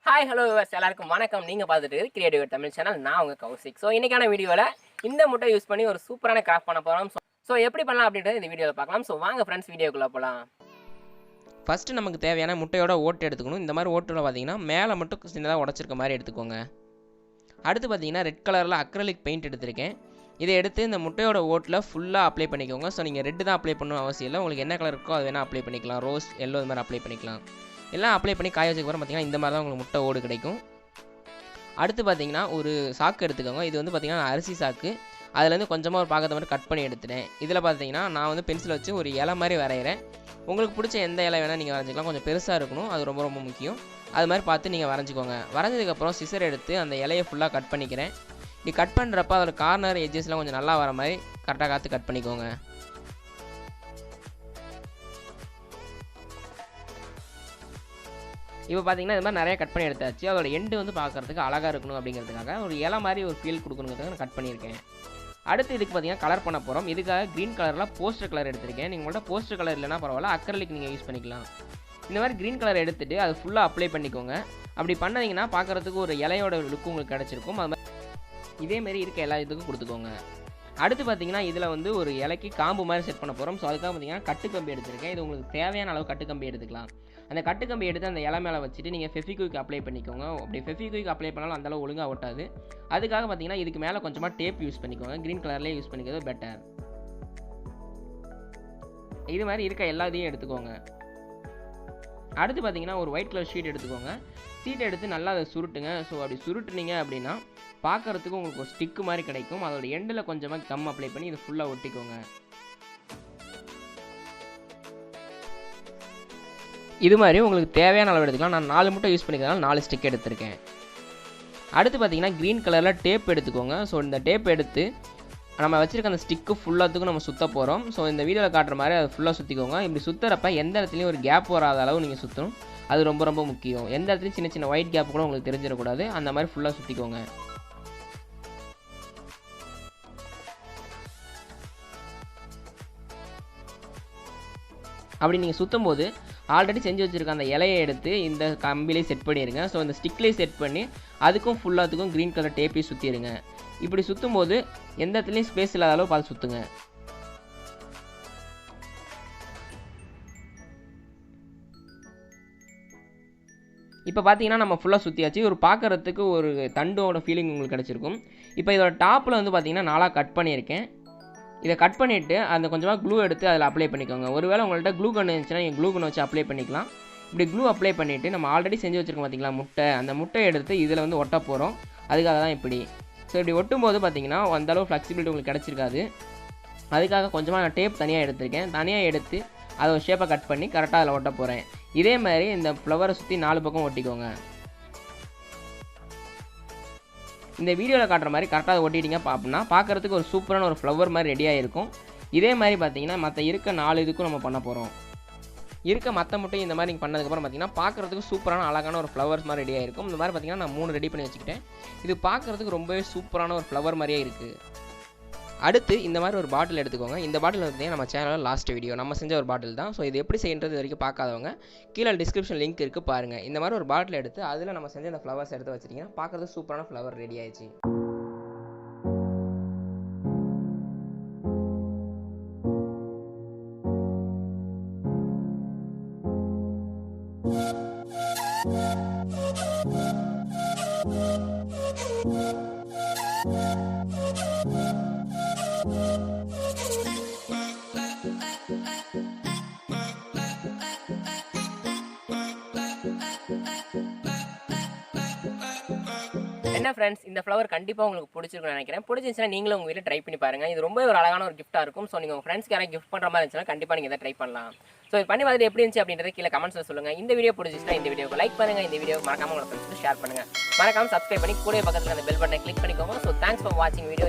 Hi hello viewers எல்லாருக்கும் வணக்கம். நீங்கள் பார்த்துட்டு கிரியேட்டிவ் தமிழ் சேனல். நான் உங்கள் கௌசிக். ஸோ இன்றைக்கான வீடியோவில் இந்த முட்டை யூஸ் பண்ணி ஒரு சூப்பரான கிராஃப்ட் பண்ண போகிறோம். ஸோ எப்படி பண்ணலாம் அப்படின்றத இந்த வீடியோவில் பார்க்கலாம். ஸோ வாங்க ஃப்ரெண்ட்ஸ் வீடியோக்குள்ளே போகலாம். ஃபஸ்ட்டு நமக்கு தேவையான முட்டையோட ஓட்டு எடுத்துக்கணும். இந்த மாதிரி ஓட்டில் பார்த்தீங்கன்னா மேலே மட்டும் சின்னதாக உடச்சிருக்க மாதிரி எடுத்துக்கோங்க. அடுத்து பார்த்தீங்கன்னா ரெட் கலரில் அக்ரலிக் பெயிண்ட் எடுத்திருக்கேன். இதை எடுத்து இந்த முட்டையோட ஓட்டில் ஃபுல்லாக அப்ளை பண்ணிக்கோங்க. ஸோ நீங்கள் ரெட்டு தான் அப்ளை பண்ணணும் அவசியம் இல்லை. உங்களுக்கு என்ன கலர் இருக்கோ அது வேணால் அப்ளை பண்ணிக்கலாம். ரோஸ், எல்லோ இது மாதிரி அப்ளை பண்ணிக்கலாம். எல்லாம் அப்ளை பண்ணி காய வச்சதுக்கப்புறம் பார்த்தீங்கன்னா இந்த மாதிரி தான் உங்களுக்கு முட்டை ஓடு கிடைக்கும். அடுத்து பார்த்தீங்கன்னா ஒரு சாக்கு எடுத்துக்கோங்க. இது வந்து பார்த்தீங்கன்னா அரிசி சாக்கு. அதுலேருந்து கொஞ்சமாக ஒரு பாக்கத்தை மட்டும் கட் பண்ணி எடுத்துட்டேன். இதில் பார்த்தீங்கன்னா நான் வந்து பென்சில் வச்சு ஒரு இலை மாதிரி வரைகிறேன். உங்களுக்கு பிடிச்ச எந்த இலை வேணால் நீங்கள் வரைஞ்சிக்கலாம். கொஞ்சம் பெருசாக இருக்கணும், அது ரொம்ப ரொம்ப முக்கியம். அது மாதிரி பார்த்து நீங்கள் வரைஞ்சிக்கோங்க. வரைஞ்சதுக்கப்புறம் சிசர் எடுத்து அந்த இலையை ஃபுல்லாக கட் பண்ணிக்கிறேன். இப்படி கட் பண்ணுறப்ப அதோட கார்னர் எட்ஜஸ்லாம் கொஞ்சம் நல்லா வர மாதிரி கரெக்டாக காற்று கட் பண்ணிக்கோங்க. இப்போ பார்த்தீங்கன்னா இது மாதிரி நிறைய கட் பண்ணி எடுத்தாச்சு. அதோட எண்டு வந்து பார்க்குறதுக்கு அழகாக இருக்கணும் அப்படிங்கிறதுக்காக ஒரு இலை மாதிரி ஒரு ஃபீல் கொடுக்கணுங்கிறதுக்காக நான் கட் பண்ணியிருக்கேன். அடுத்து இதுக்கு பார்த்தீங்கன்னா கலர் பண்ண போகிறோம். இதுக்காக க்ரீன் கலரில் போஸ்டர் கலர் எடுத்திருக்கேன். நீங்கள் உங்கள்கிட்ட போஸ்டர் கலர் இல்லைனா பரவாயில்ல, அக்ரலிக் நீங்கள் யூஸ் பண்ணிக்கலாம். இந்த மாதிரி க்ரீன் கலர் எடுத்துகிட்டு அது ஃபுல்லாக அப்ளை பண்ணிக்கோங்க. அப்படி பண்ணீங்கன்னா பார்க்குறதுக்கு ஒரு இலையோட லுக்கு உங்களுக்கு கிடச்சிருக்கும். அது மாதிரி இதேமாரி இருக்க எல்லா இதுக்கும் கொடுத்துக்கோங்க. அடுத்து பார்த்தீங்கன்னா இதில் வந்து ஒரு இலைக்கு காம்பு மாதிரி செட் பண்ண போகிறோம். ஸோ அதுக்காக பார்த்தீங்கன்னா கட்டுக்கம்பி எடுத்திருக்கேன். இது உங்களுக்கு தேவையான அளவு கட்டுக்கம்பி எடுத்துக்கலாம். அந்த கட்டுக்கம்பி எடுத்து அந்த இலை மேலே வச்சுட்டு நீங்கள் ஃபெவிக்விக் அப்ளை பண்ணிக்கோங்க. அப்படி ஃபெவிக்விக் அப்ளை பண்ணாலும் அந்தளவு ஒழுங்காக ஓட்டாது. அதுக்காக பார்த்தீங்கன்னா இதுக்கு மேலே கொஞ்சமாக டேப் யூஸ் பண்ணிக்கோங்க. க்ரீன் கலர்லேயே யூஸ் பண்ணிக்கிறது பெட்டர். இது மாதிரி இருக்க எல்லா இதையும் எடுத்துக்கோங்க. அடுத்து பார்த்தீங்கன்னா ஒரு ஒயிட் கலர் ஷீட் எடுத்துக்கோங்க. ஷீட் எடுத்து நல்லா அதை சுருட்டுங்க. ஸோ அப்படி சுருட்டுனீங்க அப்படின்னா பார்க்குறதுக்கு உங்களுக்கு ஒரு ஸ்டிக்கு மாதிரி கிடைக்கும். அதோட எண்டில் கொஞ்சமாக கம் அப்ளை பண்ணி இதை ஃபுல்லாக ஒட்டிக்கோங்க. இது மாதிரி உங்களுக்கு தேவையான அளவு எடுத்துக்கலாம். நான் 4 முட்டை யூஸ் பண்ணிக்கிறதுனால 4 ஸ்டிக் எடுத்திருக்கேன். அடுத்து பார்த்தீங்கன்னா க்ரீன் கலரில் டேப் எடுத்துக்கோங்க. ஸோ இந்த டேப் எடுத்து நம்ம வச்சுருக்க அந்த ஸ்டிக்கு ஃபுல்லாத்துக்கும் நம்ம சுற்ற போகிறோம். ஸோ இந்த வீடியோவில் காட்டுற மாதிரி அதை ஃபுல்லாக சுற்றிக்கோங்க. இப்படி சுற்றுறப்ப எந்த இடத்துலையும் ஒரு கேப் வராத அளவு நீங்கள் சுற்றணும். அது ரொம்ப ரொம்ப முக்கியம். எந்த இடத்துலையும் சின்ன சின்ன ஒயிட் கேப் கூட உங்களுக்கு தெரிஞ்சிடக்கூடாது. அந்த மாதிரி ஃபுல்லாக சுற்றிக்கோங்க. அப்படி நீங்கள் சுற்றும் போது ஆல்ரெடி செஞ்சு வச்சுருக்க அந்த இலையை எடுத்து இந்த கம்பிலே செட் பண்ணிடுங்க. ஸோ இந்த ஸ்டிக்லேயே செட் பண்ணி அதுக்கும் ஃபுல்லாத்துக்கும் க்ரீன் கலர் டேப்பே சுற்றிடுங்க. இப்படி சுற்றும் போது எந்த இடத்துலையும் ஸ்பேஸ் இல்லாத அளவு பார்த்து சுற்றுங்க. இப்போ பார்த்தீங்கன்னா நம்ம ஃபுல்லாக சுற்றியாச்சு. ஒரு பார்க்குறதுக்கு ஒரு தண்டோட ஃபீலிங் உங்களுக்கு கிடச்சிருக்கும். இப்போ இதோட டாப்பில் வந்து பார்த்தீங்கன்னா 4 கட் பண்ணியிருக்கேன். இதை கட் பண்ணிவிட்டு அந்த கொஞ்சமாக க்ளூ எடுத்து அதில் அப்ளை பண்ணிக்கோங்க. ஒருவேளை உங்கள்கிட்ட க்ளூ கன் இருந்துச்சுன்னா நீங்கள் க்ளூ கன் வச்சு அப்ளை பண்ணிக்கலாம். இப்படி க்ளூ அப்ளை பண்ணிவிட்டு நம்ம ஆல்ரெடி செஞ்சு வச்சுருக்கோம் பார்த்தீங்களா முட்டை, அந்த முட்டையை எடுத்து இதில் வந்து ஒட்ட போகிறோம். அதுக்காக தான் இப்படி. ஸோ இப்படி ஒட்டும்போது பார்த்தீங்கன்னா அந்தளவு ஃப்ளெக்சிபிலிட்டி உங்களுக்கு கிடச்சிருக்காது. அதுக்காக கொஞ்சமாக நான் டேப் தனியாக எடுத்திருக்கேன். தனியாக எடுத்து அதை ஒரு ஷேப்பை கட் பண்ணி கரெக்டாக அதில் ஒட்ட போகிறேன். இதே மாதிரி இந்த ஃப்ளவரை சுற்றி 4 பக்கம் ஒட்டிக்கோங்க. இந்த வீடியோவில் காட்டுற மாதிரி கரெக்டாக அதை ஒட்டிட்டிங்க அப்படின்னா பார்க்குறதுக்கு ஒரு சூப்பரான ஒரு ஃப்ளவர் மாதிரி ரெடியாக இருக்கும். இதே மாதிரி பார்த்தீங்கன்னா மற்ற இருக்க 4 இதுக்கும் நம்ம பண்ண போகிறோம். இருக்க மற்ற முட்டையும் இந்த மாதிரி நீங்கள் பண்ணதுக்கப்புறம் பார்த்தீங்கன்னா பார்க்குறதுக்கு சூப்பரான அழகான ஒரு ஃப்ளவர்ஸ் மாதிரி ரெடியாக இருக்கும். இந்த மாதிரி பார்த்தீங்கன்னா நான் 3 ரெடி பண்ணி வச்சுக்கிட்டேன். இது பார்க்குறதுக்கு ரொம்பவே சூப்பரான ஒரு ஃப்ளவர் மாதிரியே இருக்குது. அடுத்து இந்த மாதிரி ஒரு பாட்டில் எடுத்துக்கோங்க. இந்த பாட்டில் பார்த்தீங்கன்னா நம்ம சேனலில் லாஸ்ட் வீடியோ நம்ம செஞ்ச ஒரு பாட்டில் தான். ஸோ இது எப்படி செய்யறது வரைக்கும் பார்க்காதவங்க கீழே டிஸ்கிரிப்ஷன் லிங்க் இருக்குது பாருங்கள். இந்த மாதிரி ஒரு பாட்டில் எடுத்து அதில் நம்ம செஞ்ச அந்த ஃப்ளவர்ஸ் எடுத்து வச்சிட்டிங்கன்னா பார்க்குறதுக்கு சூப்பரான ஃப்ளவர் ரெடி ஆயிடுச்சு. என்ன ஃப்ரெண்ட்ஸ், இந்த ஃப்ளவர் கண்டிப்பாக உங்களுக்கு பிடிச்சிருக்குன்னு நினைக்கிறேன். பிடிச்சிருந்துச்சுன்னா நீங்களும் உங்கள் வீட்டில் ட்ரை பண்ணி பாருங்கள். இது ரொம்ப ஒரு அழகான ஒரு கிஃப்ட்டாக இருக்கும். ஸோ நீங்கள் உங்கள் ஃப்ரெண்ட்ஸ்க்கு யாராவது கிஃப்ட் பண்ணுற மாதிரி இருந்துச்சுன்னா கண்டிப்பாக நீங்கள் இதை ட்ரை பண்ணலாம். ஸோ இது பண்ணி மாதிரி எப்படி இருந்துச்சு அப்படின்றத கீழே கமெண்ட்ஸில் சொல்லுங்கள். இந்த வீடியோ பிடிச்சிச்சுன்னா இந்த வீடியோக்கு லைக் பண்ணுங்கள். இந்த வீடியோ மறக்காமல் உங்கள் ஃப்ரெண்ட்ஸ்க்கு ஷேர் பண்ணுங்கள். மறக்காமல் சப்ஸ்கிரைப் பண்ணி கூட பக்கத்தில் அந்த பெல் பட்டனை கிளிக் பண்ணிக்கோங்க. ஸோ தேங்க்ஸ் ஃபார் வாட்சிங் வீடியோ.